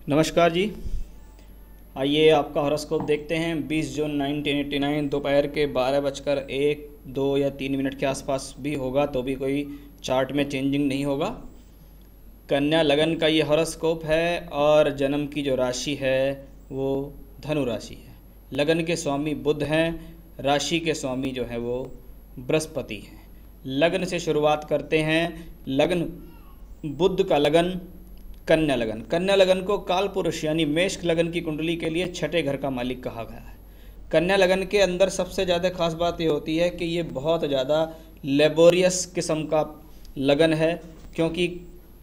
नमस्कार जी। आइए आपका हॉरोस्कोप देखते हैं। 20 जून 1989 दोपहर के 12:01, 2 या 3 मिनट के आसपास भी होगा तो भी कोई चार्ट में चेंजिंग नहीं होगा। कन्या लगन का ये हॉरोस्कोप है और जन्म की जो राशि है वो धनु राशि है। लगन के स्वामी बुध हैं, राशि के स्वामी जो है वो बृहस्पति हैं। लगन से शुरुआत करते हैं। लगन बुध का लगन कन्या लगन। कन्या लगन को काल पुरुष यानी मेष लगन की कुंडली के लिए छठे घर का मालिक कहा गया है। कन्या लगन के अंदर सबसे ज़्यादा खास बात ये होती है कि ये बहुत ज़्यादा लेबोरियस किस्म का लगन है, क्योंकि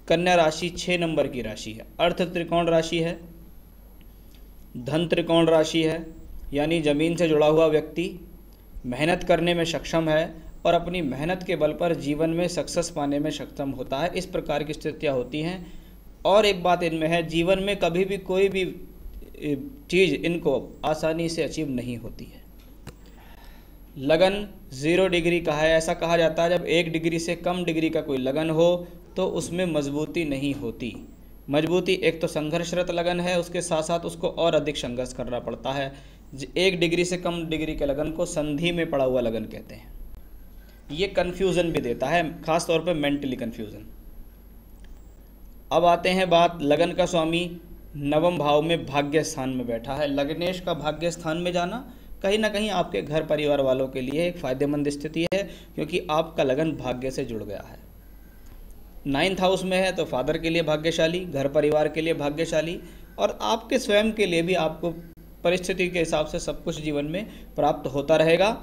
कन्या राशि 6 नंबर की राशि है। अर्थ त्रिकोण राशि है, धन त्रिकोण राशि है, यानी ज़मीन से जुड़ा हुआ व्यक्ति मेहनत करने में सक्षम है और अपनी मेहनत के बल पर जीवन में सक्सेस पाने में सक्षम होता है। इस प्रकार की स्थितियाँ होती हैं। और एक बात इनमें है, जीवन में कभी भी कोई भी चीज़ इनको आसानी से अचीव नहीं होती है। लगन 0 डिग्री का है। ऐसा कहा जाता है जब 1 डिग्री से कम डिग्री का कोई लगन हो तो उसमें मजबूती नहीं होती। मजबूती एक तो संघर्षरत लगन है, उसके साथ साथ उसको और अधिक संघर्ष करना पड़ता है। 1 डिग्री से कम डिग्री के लगन को संधि में पड़ा हुआ लगन कहते हैं। ये कन्फ्यूज़न भी देता है, खास तौर पे मेंटली कन्फ्यूज़न। अब आते हैं बात, लगन का स्वामी नवम भाव में भाग्य स्थान में बैठा है। लग्नेश का भाग्य स्थान में जाना कहीं ना कहीं आपके घर परिवार वालों के लिए एक फ़ायदेमंद स्थिति है, क्योंकि आपका लगन भाग्य से जुड़ गया है। 9th हाउस में है तो फादर के लिए भाग्यशाली, घर परिवार के लिए भाग्यशाली, और आपके स्वयं के लिए भी आपको परिस्थिति के हिसाब से सब कुछ जीवन में प्राप्त होता रहेगा।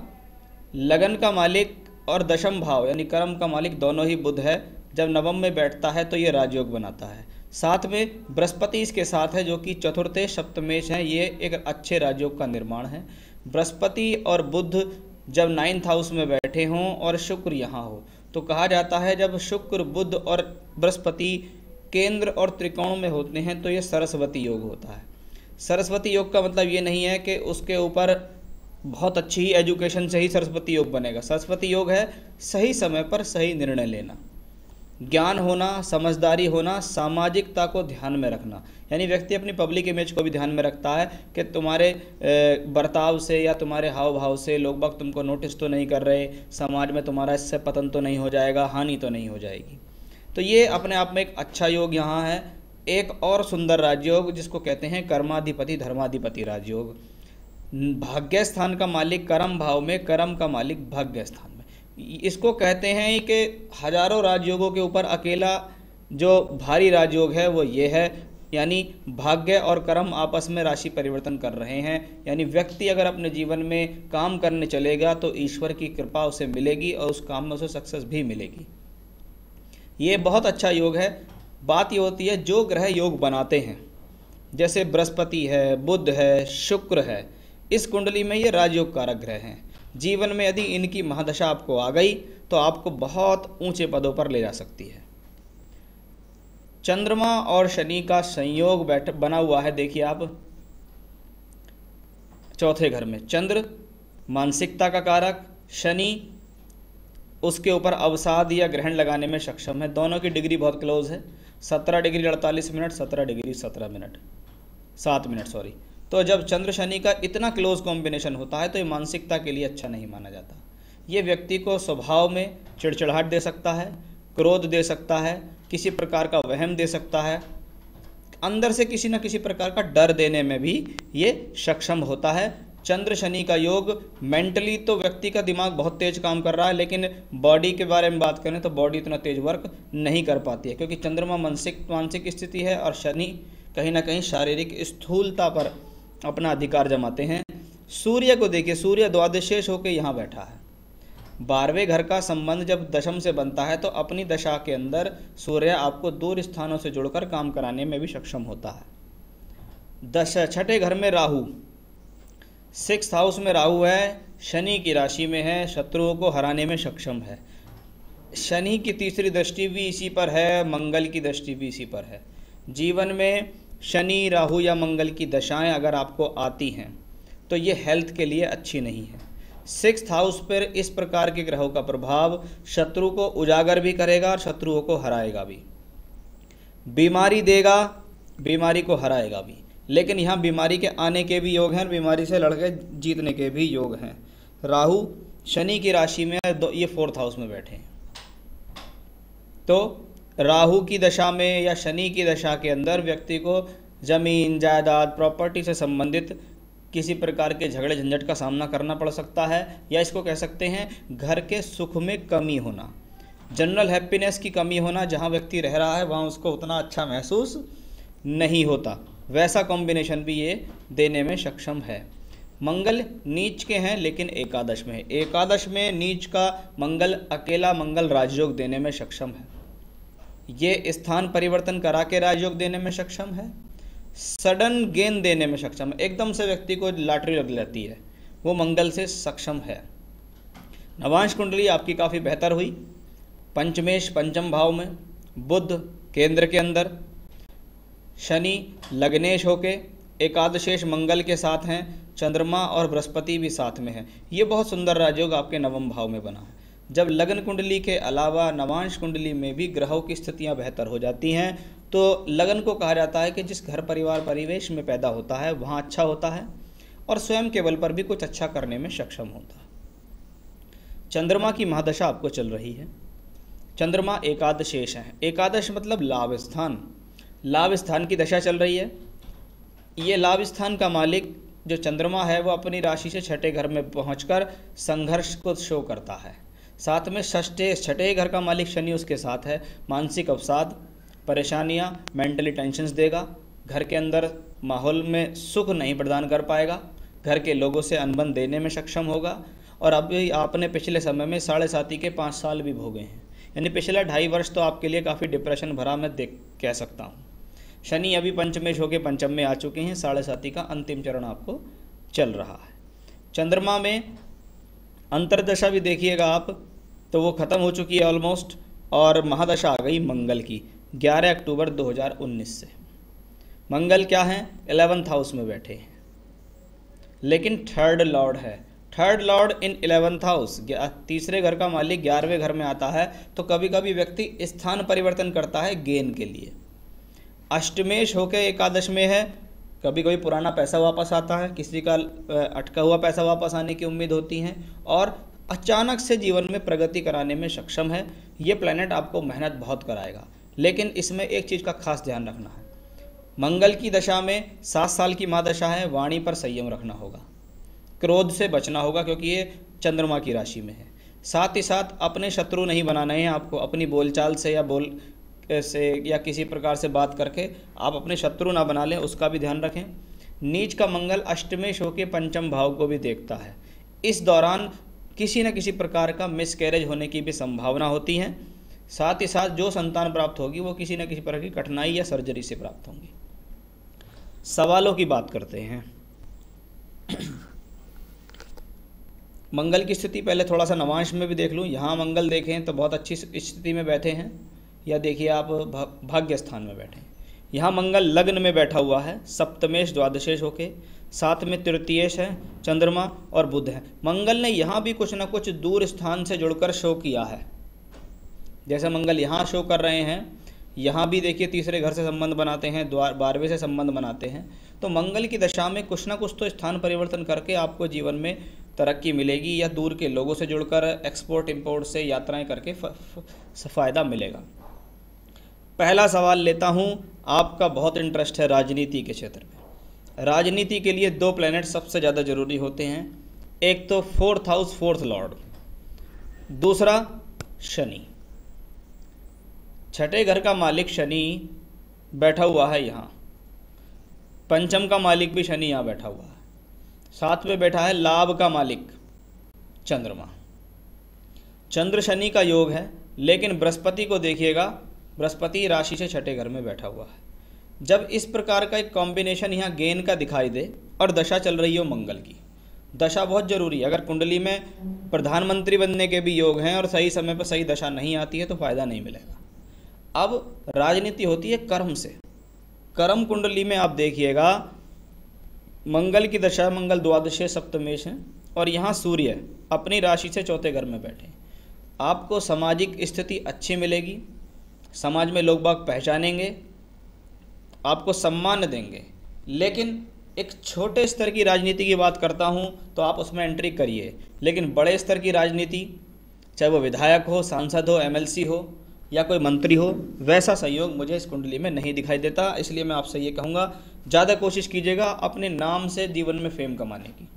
लगन का मालिक और दशम भाव यानी कर्म का मालिक दोनों ही बुध है। जब नवम में बैठता है तो ये राजयोग बनाता है। साथ में बृहस्पति इसके साथ है जो कि चतुर्थे सप्तमेश हैं। ये एक अच्छे राजयोग का निर्माण है। बृहस्पति और बुध जब 9th हाउस में बैठे हों और शुक्र यहाँ हो तो कहा जाता है जब शुक्र बुध और बृहस्पति केंद्र और त्रिकोण में होते हैं तो ये सरस्वती योग होता है। सरस्वती योग का मतलब ये नहीं है कि उसके ऊपर बहुत अच्छी ही एजुकेशन से ही सरस्वती योग बनेगा। सरस्वती योग है सही समय पर सही निर्णय लेना, ज्ञान होना, समझदारी होना, सामाजिकता को ध्यान में रखना। यानी व्यक्ति अपनी पब्लिक इमेज को भी ध्यान में रखता है कि तुम्हारे बर्ताव से या तुम्हारे हाव भाव से लोग बाग तुमको नोटिस तो नहीं कर रहे, समाज में तुम्हारा इससे पतन तो नहीं हो जाएगा, हानि तो नहीं हो जाएगी। तो ये अपने आप में एक अच्छा योग यहाँ है। एक और सुंदर राजयोग जिसको कहते हैं कर्माधिपति धर्माधिपति राजयोग। भाग्य स्थान का मालिक कर्म भाव में, कर्म का मालिक भाग्य स्थान में। इसको कहते हैं कि हजारों राजयोगों के ऊपर अकेला जो भारी राजयोग है वो ये है, यानी भाग्य और कर्म आपस में राशि परिवर्तन कर रहे हैं। यानी व्यक्ति अगर अपने जीवन में काम करने चलेगा तो ईश्वर की कृपा उसे मिलेगी और उस काम में उसे सक्सेस भी मिलेगी। ये बहुत अच्छा योग है। बात ये होती है जो ग्रह योग बनाते हैं, जैसे बृहस्पति है, बुध है, शुक्र है, इस कुंडली में ये राजयोग कारक ग्रह हैं। जीवन में यदि इनकी महादशा आपको आ गई तो आपको बहुत ऊंचे पदों पर ले जा सकती है। चंद्रमा और शनि का संयोग बना हुआ है। देखिए आप, चौथे घर में चंद्र मानसिकता का कारक, शनि उसके ऊपर अवसाद या ग्रहण लगाने में सक्षम है। दोनों की डिग्री बहुत क्लोज है, 17 degree 48 minute, 17 degree 17 minute 7 minute sorry. तो जब चंद्र शनि का इतना क्लोज कॉम्बिनेशन होता है तो ये मानसिकता के लिए अच्छा नहीं माना जाता। ये व्यक्ति को स्वभाव में चिड़चिड़ाहट दे सकता है, क्रोध दे सकता है, किसी प्रकार का वहम दे सकता है, अंदर से किसी न किसी प्रकार का डर देने में भी ये सक्षम होता है। चंद्र शनि का योग मेंटली तो व्यक्ति का दिमाग बहुत तेज काम कर रहा है, लेकिन बॉडी के बारे में बात करें तो बॉडी इतना तेज वर्क नहीं कर पाती है, क्योंकि चंद्रमा मानसिक स्थिति है और शनि कहीं ना कहीं शारीरिक स्थूलता पर अपना अधिकार जमाते हैं। सूर्य को देखिए, सूर्य द्वादशेष होकर यहाँ बैठा है। 12वें घर का संबंध जब दशम से बनता है तो अपनी दशा के अंदर सूर्य आपको दूर स्थानों से जुड़कर काम कराने में भी सक्षम होता है। छठे घर में राहु, 6th हाउस में राहु है, शनि की राशि में है, शत्रुओं को हराने में सक्षम है। शनि की तीसरी दृष्टि भी इसी पर है, मंगल की दृष्टि भी इसी पर है। जीवन में शनि, राहु या मंगल की दशाएं अगर आपको आती हैं तो ये हेल्थ के लिए अच्छी नहीं है। 6th हाउस पर इस प्रकार के ग्रहों का प्रभाव शत्रु को उजागर भी करेगा और शत्रुओं को हराएगा भी, बीमारी देगा, बीमारी को हराएगा भी, लेकिन यहाँ बीमारी के आने के भी योग हैं और बीमारी से लड़के जीतने के भी योग हैं। राहु शनि की राशि में ये 4th हाउस में बैठे हैं, तो राहु की दशा में या शनि की दशा के अंदर व्यक्ति को जमीन जायदाद प्रॉपर्टी से संबंधित किसी प्रकार के झगड़े झंझट का सामना करना पड़ सकता है, या इसको कह सकते हैं घर के सुख में कमी होना, जनरल हैप्पीनेस की कमी होना। जहाँ व्यक्ति रह रहा है वहाँ उसको उतना अच्छा महसूस नहीं होता, वैसा कॉम्बिनेशन भी ये देने में सक्षम है। मंगल नीच के हैं लेकिन एकादश में है, एकादश में नीच का मंगल अकेला मंगल राजयोग देने में सक्षम है, ये स्थान परिवर्तन करा के राजयोग देने में सक्षम है, सडन गेन देने में सक्षम है, एकदम से व्यक्ति को लॉटरी लग जाती है, वो मंगल से सक्षम है। नवांश कुंडली आपकी काफ़ी बेहतर हुई। पंचमेश पंचम भाव में, बुध केंद्र के अंदर, शनि लग्नेश होके एकादशेश मंगल के साथ हैं, चंद्रमा और बृहस्पति भी साथ में है। ये बहुत सुंदर राजयोग आपके नवम भाव में बना है। जब लग्न कुंडली के अलावा नवांश कुंडली में भी ग्रहों की स्थितियां बेहतर हो जाती हैं, तो लगन को कहा जाता है कि जिस घर परिवार परिवेश में पैदा होता है वहाँ अच्छा होता है और स्वयं के बल पर भी कुछ अच्छा करने में सक्षम होता है। चंद्रमा की महादशा आपको चल रही है। चंद्रमा एकादशेश है, एकादश मतलब लाभ स्थान, लाभ स्थान की दशा चल रही है। ये लाभ स्थान का मालिक जो चंद्रमा है वो अपनी राशि से छठे घर में पहुंचकर संघर्ष को शो करता है। साथ में छठे घर का मालिक शनि उसके साथ है, मानसिक अवसाद, परेशानियां, मेंटली टेंशन्स देगा, घर के अंदर माहौल में सुख नहीं प्रदान कर पाएगा, घर के लोगों से अनबन देने में सक्षम होगा। और अभी आपने पिछले समय में 7.5 के 5 साल भी भोगे हैं, यानी पिछला 2.5 वर्ष तो आपके लिए काफ़ी डिप्रेशन भरा मैं कह सकता हूँ। शनि अभी पंचमेश होकर पंचम में आ चुके हैं, 7.5 का अंतिम चरण आपको चल रहा है। चंद्रमा में अंतर्दशा भी देखिएगा आप तो वो ख़त्म हो चुकी है ऑलमोस्ट, और महादशा आ गई मंगल की 11 अक्टूबर 2019 से। मंगल क्या है, 11th हाउस में बैठे हैं, लेकिन थर्ड लॉर्ड है, थर्ड लॉर्ड इन 11th हाउस, तीसरे घर का मालिक 11वें घर में आता है, तो कभी कभी व्यक्ति स्थान परिवर्तन करता है गेन के लिए। अष्टमेश होकर एकादश में है, कभी कभी पुराना पैसा वापस आता है, किसी का अटका हुआ पैसा वापस आने की उम्मीद होती है, और अचानक से जीवन में प्रगति कराने में सक्षम है। ये प्लैनेट आपको मेहनत बहुत कराएगा, लेकिन इसमें एक चीज़ का खास ध्यान रखना है, मंगल की दशा में 7 साल की महादशा है, वाणी पर संयम रखना होगा, क्रोध से बचना होगा क्योंकि ये चंद्रमा की राशि में है। साथ ही साथ अपने शत्रु नहीं बनाना है आपको, अपनी बोलचाल से या किसी प्रकार से बात करके आप अपने शत्रु ना बना लें, उसका भी ध्यान रखें। नीच का मंगल अष्टमेश होकर पंचम भाव को भी देखता है, इस दौरान किसी न किसी प्रकार का मिसकैरेज होने की भी संभावना होती है। साथ ही साथ जो संतान प्राप्त होगी वो किसी न किसी प्रकार की कठिनाई या सर्जरी से प्राप्त होंगी। सवालों की बात करते हैं। मंगल की स्थिति पहले थोड़ा सा नवांश में भी देख लूँ। यहाँ मंगल देखें तो बहुत अच्छी स्थिति में बैठे हैं, या देखिए आप भाग्य स्थान में बैठे हैं। यहाँ मंगल लग्न में बैठा हुआ है, सप्तमेश द्वादशेश होके, साथ में तृतीयेश है, चंद्रमा और बुध है। मंगल ने यहाँ भी कुछ ना कुछ दूर स्थान से जुड़कर शो किया है, जैसे मंगल यहाँ शो कर रहे हैं, यहाँ भी देखिए तीसरे घर से संबंध बनाते हैं, 12वें से संबंध बनाते हैं। तो मंगल की दशा में कुछ ना कुछ तो स्थान परिवर्तन करके आपको जीवन में तरक्की मिलेगी, या दूर के लोगों से जुड़कर एक्सपोर्ट इंपोर्ट से यात्राएं करके फ़ायदा मिलेगा। पहला सवाल लेता हूँ, आपका बहुत इंटरेस्ट है राजनीति के क्षेत्र में। राजनीति के लिए 2 प्लैनेट सबसे ज़्यादा जरूरी होते हैं, एक तो 4th हाउस 4th लॉर्ड, दूसरा शनि। छठे घर का मालिक शनि बैठा हुआ है यहाँ, पंचम का मालिक भी शनि यहाँ बैठा हुआ है, साथ में बैठा है लाभ का मालिक चंद्रमा। चंद्र शनि का योग है, लेकिन बृहस्पति को देखिएगा, बृहस्पति राशि से छठे घर में बैठा हुआ है। जब इस प्रकार का एक कॉम्बिनेशन यहाँ गेन का दिखाई दे और दशा चल रही हो मंगल की, दशा बहुत ज़रूरी है। अगर कुंडली में प्रधानमंत्री बनने के भी योग हैं और सही समय पर सही दशा नहीं आती है तो फ़ायदा नहीं मिलेगा। अब राजनीति होती है कर्म से। कर्म कुंडली में आप देखिएगा मंगल की दशा, मंगल द्वादशे सप्तमेश है, और यहाँ सूर्य अपनी राशि से चौथे घर में बैठे। आपको सामाजिक स्थिति अच्छी मिलेगी, समाज में लोग बाग पहचानेंगे, आपको सम्मान देंगे। लेकिन एक छोटे स्तर की राजनीति की बात करता हूँ तो आप उसमें एंट्री करिए, लेकिन बड़े स्तर की राजनीति, चाहे वो विधायक हो, सांसद हो, एमएलसी हो या कोई मंत्री हो, वैसा संयोग मुझे इस कुंडली में नहीं दिखाई देता। इसलिए मैं आपसे ये कहूँगा, ज़्यादा कोशिश कीजिएगा अपने नाम से जीवन में फेम कमाने की।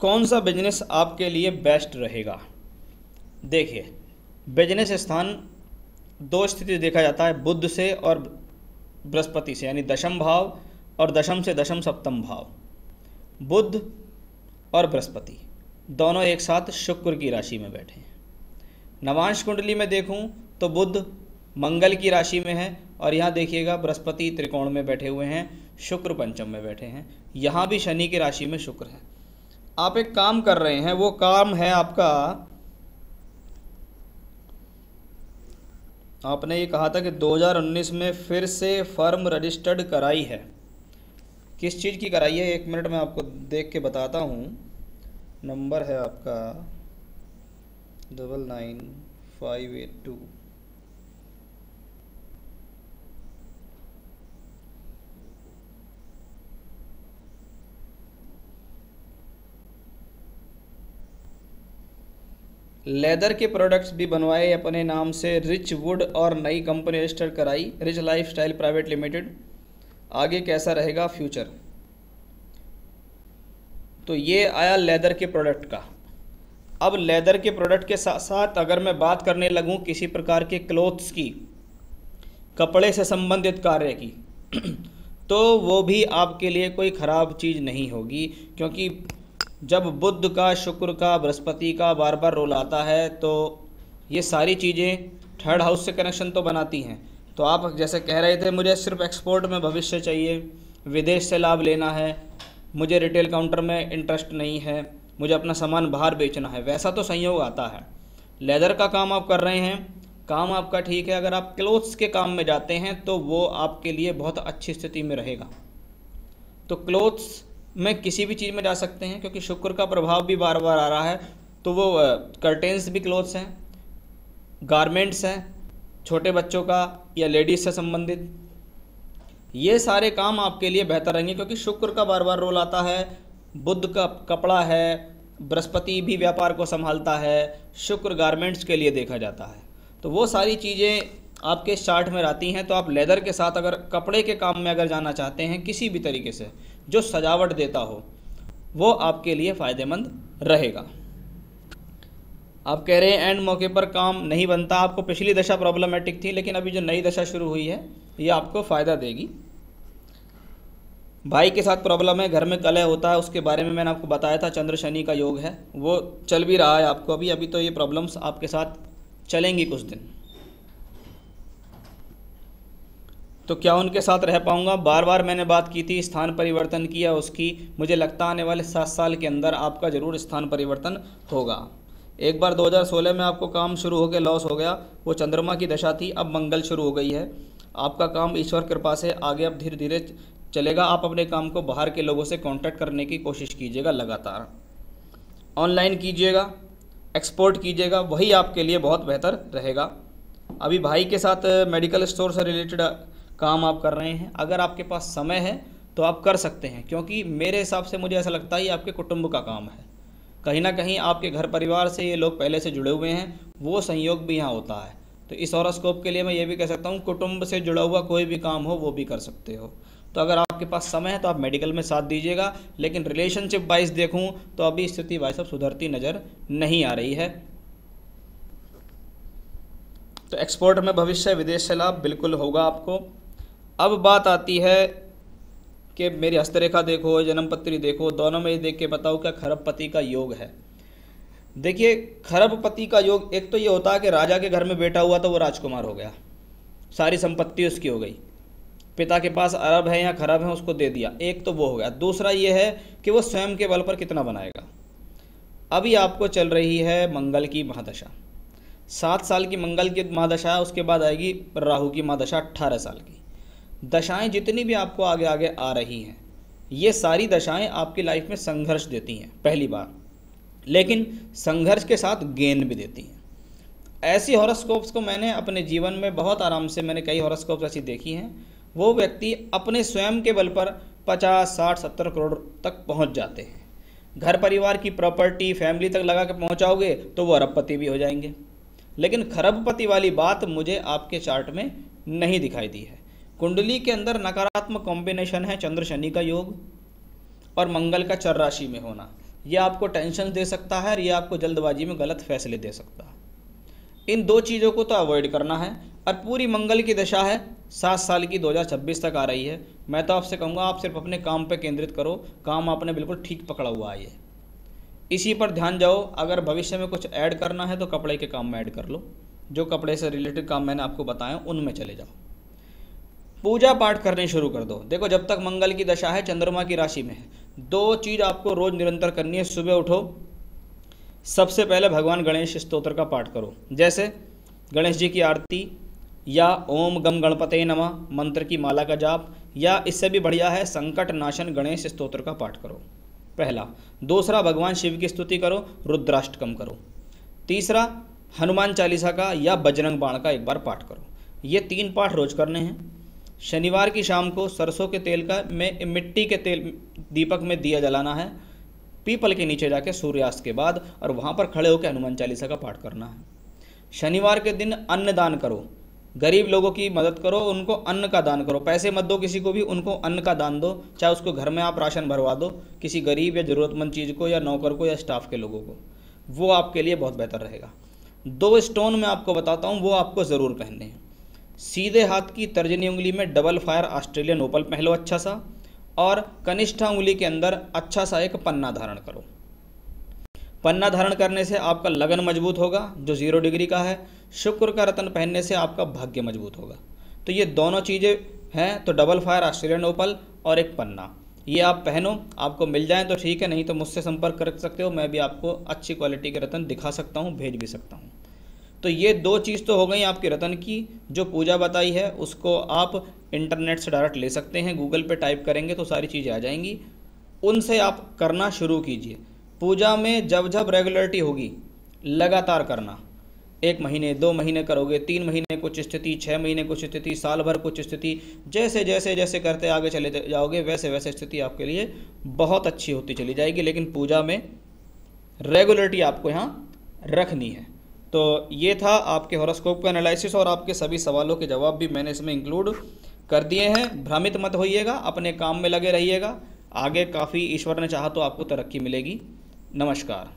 कौन सा बिजनेस आपके लिए बेस्ट रहेगा? देखिए, बिजनेस स्थान दो स्थिति देखा जाता है, बुध से और बृहस्पति से, यानी दशम भाव और दशम से दशम सप्तम भाव। बुध और बृहस्पति दोनों एक साथ शुक्र की राशि में बैठे हैं। नवांश कुंडली में देखूं तो बुध मंगल की राशि में है और यहाँ देखिएगा बृहस्पति त्रिकोण में बैठे हुए हैं, शुक्र पंचम में बैठे हैं, यहाँ भी शनि की राशि में शुक्र है। आप एक काम कर रहे हैं, वो काम है आपका, आपने ये कहा था कि 2019 में फिर से फर्म रजिस्टर्ड कराई है। किस चीज़ की कराई है? 1 मिनट में आपको देख के बताता हूँ। नंबर है आपका 99582। लेदर के प्रोडक्ट्स भी बनवाए अपने नाम से, रिच वुड और नई कंपनी रजिस्टर कराई, rich life style private limited. आगे कैसा रहेगा फ्यूचर? तो ये आया लेदर के प्रोडक्ट का। अब लेदर के प्रोडक्ट के साथ साथ अगर मैं बात करने लगूं किसी प्रकार के क्लोथ्स की, कपड़े से संबंधित कार्य की, तो वो भी आपके लिए कोई ख़राब चीज़ नहीं होगी, क्योंकि जब बुध का, शुक्र का, बृहस्पति का बार बार रोल आता है तो ये सारी चीज़ें थर्ड हाउस से कनेक्शन तो बनाती हैं। तो आप जैसे कह रहे थे मुझे सिर्फ एक्सपोर्ट में भविष्य चाहिए, विदेश से लाभ लेना है, मुझे रिटेल काउंटर में इंटरेस्ट नहीं है, मुझे अपना सामान बाहर बेचना है, वैसा तो संयोग आता है। लेदर का काम आप कर रहे हैं, काम आपका ठीक है। अगर आप क्लोथ्स के काम में जाते हैं तो वो आपके लिए बहुत अच्छी स्थिति में रहेगा। तो क्लोथ्स में किसी भी चीज़ में जा सकते हैं, क्योंकि शुक्र का प्रभाव भी बार बार आ रहा है। तो वो कर्टेंस भी क्लोथ्स हैं, गारमेंट्स हैं, छोटे बच्चों का या लेडीज़ से संबंधित, ये सारे काम आपके लिए बेहतर रहेंगे, क्योंकि शुक्र का बार बार रोल आता है, बुध का कपड़ा है, बृहस्पति भी व्यापार को संभालता है, शुक्र गारमेंट्स के लिए देखा जाता है। तो वो सारी चीज़ें आपके चार्ट में रहती हैं। तो आप लेदर के साथ अगर कपड़े के काम में अगर जाना चाहते हैं किसी भी तरीके से जो सजावट देता हो, वो आपके लिए फ़ायदेमंद रहेगा। आप कह रहे हैं एंड मौके पर काम नहीं बनता, आपको पिछली दशा प्रॉब्लमेटिक थी, लेकिन अभी जो नई दशा शुरू हुई है ये आपको फ़ायदा देगी। भाई के साथ प्रॉब्लम है, घर में कलह होता है, उसके बारे में मैंने आपको बताया था, चंद्र शनि का योग है, वो चल भी रहा है आपको अभी तो ये प्रॉब्लम्स आपके साथ चलेंगी कुछ दिन। तो क्या उनके साथ रह पाऊंगा? बार बार मैंने बात की थी स्थान परिवर्तन किया उसकी, मुझे लगता आने वाले 7 साल के अंदर आपका ज़रूर स्थान परिवर्तन होगा। एक बार 2016 में आपको काम शुरू हो गया, लॉस हो गया, वो चंद्रमा की दशा थी, अब मंगल शुरू हो गई है। आपका काम ईश्वर कृपा से आगे अब धीरे धीरे चलेगा। आप अपने काम को बाहर के लोगों से कांटेक्ट करने की कोशिश कीजिएगा, लगातार ऑनलाइन कीजिएगा, एक्सपोर्ट कीजिएगा, वही आपके लिए बहुत बेहतर रहेगा। अभी भाई के साथ मेडिकल स्टोर से रिलेटेड काम आप कर रहे हैं, अगर आपके पास समय है तो आप कर सकते हैं, क्योंकि मेरे हिसाब से मुझे ऐसा लगता है ये आपके कुटुंब का काम है। कहीं ना कहीं आपके घर परिवार से ये लोग पहले से जुड़े हुए हैं, वो संयोग भी यहाँ होता है। तो इस हॉरोस्कोप के लिए मैं ये भी कह सकता हूँ कुटुंब से जुड़ा हुआ कोई भी काम हो वो भी कर सकते हो। तो अगर आपके पास समय है तो आप मेडिकल में साथ दीजिएगा। लेकिन रिलेशनशिप वाइज देखूं तो अभी स्थिति भाई साहब सुधरती नज़र नहीं आ रही है। तो एक्सपोर्ट में भविष्य, विदेश से लाभ बिल्कुल होगा आपको। अब बात आती है कि मेरी हस्तरेखा देखो, जन्म पत्री देखो, दोनों में ये देख के बताओ क्या खरबपति का योग है। देखिए, खरबपति का योग एक तो ये होता है कि राजा के घर में बैठा हुआ तो वो राजकुमार हो गया, सारी संपत्ति उसकी हो गई, पिता के पास अरब है या खरब है उसको दे दिया, एक तो वो हो गया। दूसरा ये है कि वो स्वयं के बल पर कितना बनाएगा। अभी आपको चल रही है मंगल की महादशा, 7 साल की मंगल की महादशा है, उसके बाद आएगी राहु की महादशा 18 साल की। दशाएं जितनी भी आपको आगे आगे आ रही हैं, ये सारी दशाएं आपकी लाइफ में संघर्ष देती हैं पहली बार, लेकिन संघर्ष के साथ गेन भी देती हैं। ऐसी हॉरोस्कोप्स को मैंने अपने जीवन में बहुत आराम से, मैंने कई हॉरोस्कोप्स ऐसी देखी हैं, वो व्यक्ति अपने स्वयं के बल पर 50, 60, 70 करोड़ तक पहुंच जाते हैं। घर परिवार की प्रॉपर्टी फैमिली तक लगा के पहुंचाओगे तो वो अरबपति भी हो जाएंगे। लेकिन खरबपति वाली बात मुझे आपके चार्ट में नहीं दिखाई दी है। कुंडली के अंदर नकारात्मक कॉम्बिनेशन है चंद्र शनि का योग और मंगल का चर राशि में होना। यह आपको टेंशन दे सकता है और यह आपको जल्दबाजी में गलत फैसले दे सकता है। इन दो चीज़ों को तो अवॉइड करना है। और पूरी मंगल की दशा है 7 साल की, 2026 तक आ रही है। मैं तो आपसे कहूँगा आप सिर्फ अपने काम पे केंद्रित करो, काम आपने बिल्कुल ठीक पकड़ा हुआ है, ये इसी पर ध्यान जाओ। अगर भविष्य में कुछ ऐड करना है तो कपड़े के काम में ऐड कर लो, जो कपड़े से रिलेटेड काम मैंने आपको बताया उनमें चले जाओ। पूजा पाठ करने शुरू कर दो। देखो जब तक मंगल की दशा है, चंद्रमा की राशि में है, 2 चीज़ आपको रोज़ निरंतर करनी है। सुबह उठो, सबसे पहले भगवान गणेश स्तोत्र का पाठ करो, जैसे गणेश जी की आरती या ओम गम गणपते नमः मंत्र की माला का जाप, या इससे भी बढ़िया है संकट नाशन गणेश स्तोत्र का पाठ करो, पहला। दूसरा, भगवान शिव की स्तुति करो, रुद्राष्टकम करो। तीसरा, हनुमान चालीसा का या बजरंग बाण का एक बार पाठ करो। ये 3 पाठ रोज करने हैं। शनिवार की शाम को सरसों के तेल का में मिट्टी के तेल दीपक में दिया जलाना है, पीपल के नीचे जाके सूर्यास्त के बाद, और वहाँ पर खड़े होकर हनुमान चालीसा का पाठ करना है। शनिवार के दिन अन्न दान करो, गरीब लोगों की मदद करो, उनको अन्न का दान करो। पैसे मत दो किसी को भी, उनको अन्न का दान दो, चाहे उसको घर में आप राशन भरवा दो किसी गरीब या ज़रूरतमंद चीज़ को, या नौकर को, या स्टाफ के लोगों को, वो आपके लिए बहुत बेहतर रहेगा। 2 स्टोन मैं आपको बताता हूँ, वो आपको ज़रूर पहनने हैं। सीधे हाथ की तर्जनी उंगली में डबल फायर ऑस्ट्रेलियन ओपल पहन लो अच्छा सा, और कनिष्ठा उंगली के अंदर अच्छा सा एक पन्ना धारण करो। पन्ना धारण करने से आपका लगन मजबूत होगा जो 0 डिग्री का है। शुक्र का रत्न पहनने से आपका भाग्य मजबूत होगा। तो ये दोनों चीज़ें हैं, तो डबल फायर ऑस्ट्रेलियन ओपल और एक पन्ना, ये आप पहनो। आपको मिल जाए तो ठीक है, नहीं तो मुझसे संपर्क कर सकते हो, मैं भी आपको अच्छी क्वालिटी के रत्न दिखा सकता हूँ, भेज भी सकता हूँ। तो ये 2 चीज़ तो हो गई आपके रत्न की। जो पूजा बताई है उसको आप इंटरनेट से डायरेक्ट ले सकते हैं, गूगल पे टाइप करेंगे तो सारी चीज़ें आ जाएंगी, उनसे आप करना शुरू कीजिए। पूजा में जब जब रेगुलरिटी होगी लगातार करना, 1 महीने 2 महीने करोगे, 3 महीने कुछ स्थिति, 6 महीने कुछ स्थिति, साल भर कुछ स्थिति, जैसे जैसे जैसे करते आगे चले जाओगे वैसे वैसे स्थिति आपके लिए बहुत अच्छी होती चली जाएगी। लेकिन पूजा में रेगुलरिटी आपको यहाँ रखनी है। तो ये था आपके हॉरोस्कोप का एनालिसिस, और आपके सभी सवालों के जवाब भी मैंने इसमें इंक्लूड कर दिए हैं। भ्रमित मत होइएगा, अपने काम में लगे रहिएगा। आगे काफ़ी ईश्वर ने चाहा तो आपको तरक्की मिलेगी। नमस्कार।